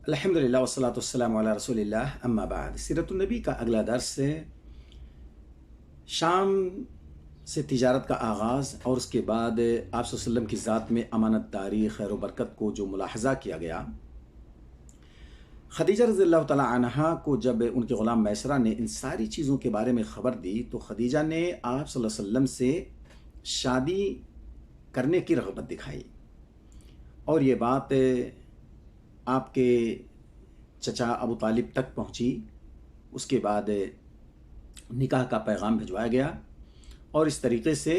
الحمدللہ والصلاۃ والسلام علی رسول اللہ اما بعد۔ سیرت النبی کا اگلا درس شام سے تجارت کا آغاز اور اس کے بعد آپ صلی اللہ علیہ وسلم کی ذات میں امانت داری، خیر و برکت کو جو ملاحظہ کیا گیا۔ خدیجہ رضی اللہ تعالی عنہا کو جب ان کے غلام میسرہ نے ان ساری چیزوں کے بارے میں خبر دی تو خدیجہ نے آپ صلی اللہ علیہ وسلم سے شادی کرنے کی رغبت دکھائی، اور یہ بات آپ کے چچا ابو طالب تک پہنچی۔ اس کے بعد نکاح کا پیغام بھجوایا گیا اور اس طریقے سے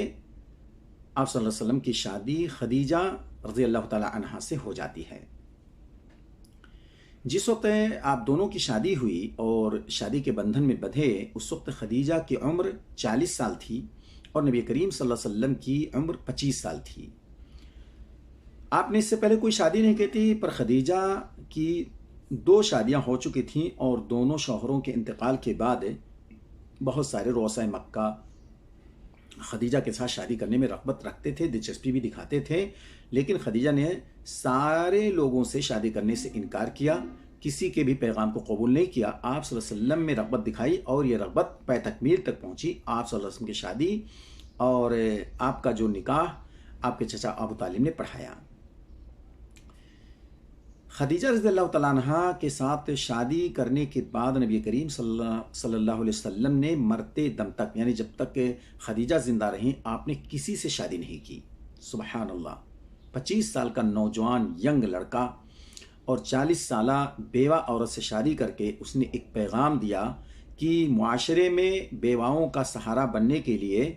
آپ صلی اللہ علیہ وسلم کی شادی خدیجہ رضی اللہ تعالی عنہا سے ہو جاتی ہے۔ جس وقت آپ دونوں کی شادی ہوئی اور شادی کے بندھن میں بندھے، اس وقت خدیجہ کی عمر 40 سال تھی اور نبی کریم صلی اللہ علیہ وسلم کی عمر 25 سال تھی۔ آپ نے اس سے پہلے کوئی شادی نہیں کی تھی، پر خدیجہ کی 2 شادیاں ہو چکی تھیں اور دونوں شوہروں کے انتقال کے بعد بہت سارے رؤسائے مکہ خدیجہ کے ساتھ شادی کرنے میں رغبت رکھتے تھے، دلچسپی بھی دکھاتے تھے، لیکن خدیجہ نے سارے لوگوں سے شادی کرنے سے انکار کیا، کسی کے بھی پیغام کو قبول نہیں کیا۔ آپ صلی اللہ علیہ وسلم میں رغبت دکھائی اور یہ رغبت پے تکمیل تک پہنچی۔ آپ صلی اللہ علیہ وسلم کی شادی اور آپ کا جو نکاح آپ کے چچا ابو طالب نے پڑھایا۔ خدیجہ رضی اللہ تعالیٰ عنہ کے ساتھ شادی کرنے کے بعد نبی کریم صلی اللہ علیہ وسلم نے مرتے دم تک، یعنی جب تک خدیجہ زندہ رہیں، آپ نے کسی سے شادی نہیں کی۔ سبحان اللہ! 25 سال کا نوجوان ینگ لڑکا اور 40 سالہ بیوہ عورت سے شادی کر کے اس نے ایک پیغام دیا کہ معاشرے میں بیواؤں کا سہارا بننے کے لیے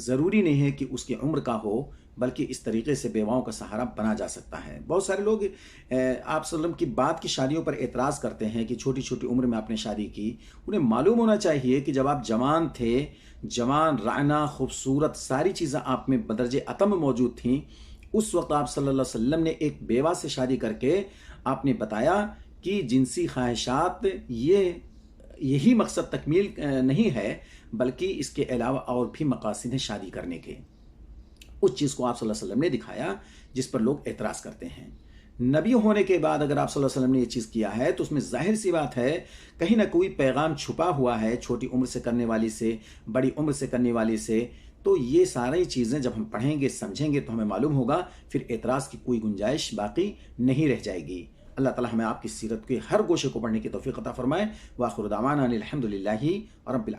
ضروری نہیں ہے کہ اس کی عمر کا ہو، بلکہ اس طریقے سے بیواؤں کا سہارا بنا جا سکتا ہے۔ بہت سارے لوگ آپ صلی اللہ علیہ وسلم کی بعد کی شادیوں پر اعتراض کرتے ہیں کہ چھوٹی چھوٹی عمر میں آپ نے شادی کی۔ انہیں معلوم ہونا چاہیے کہ جب آپ جوان تھے، جوان، رائنا، خوبصورت، ساری چیزیں آپ میں بدرجہ اتم موجود تھیں، اس وقت آپ صلی اللہ علیہ وسلم نے ایک بیوہ سے شادی کر کے آپ نے بتایا کہ جنسی خواہشات یہی مقصد تکمیل نہیں ہے، بلکہ اس کے علاوہ اور بھی مقاصد ہیں شادی کرنے کے۔ اس چیز کو آپ صلی اللہ علیہ وسلم نے دکھایا جس پر لوگ اعتراض کرتے ہیں۔ نبی ہونے کے بعد اگر آپ صلی اللہ علیہ وسلم نے یہ چیز کیا ہے تو اس میں ظاہر سی بات ہے کہیں نہ کوئی پیغام چھپا ہوا ہے، چھوٹی عمر سے کرنے والی سے، بڑی عمر سے کرنے والی سے۔ تو یہ ساری چیزیں جب ہم پڑھیں گے، سمجھیں گے تو ہمیں معلوم ہوگا، پھر اعتراض کی کوئی گنجائش باقی نہیں رہ جائے گی۔ اللہ تعالی ہمیں آپ کی سیرت کے ہر گوشے کو پڑھنے کی توفیق عطا فرمائے۔ وآخر دعوانا الحمدللہ رب العالمین۔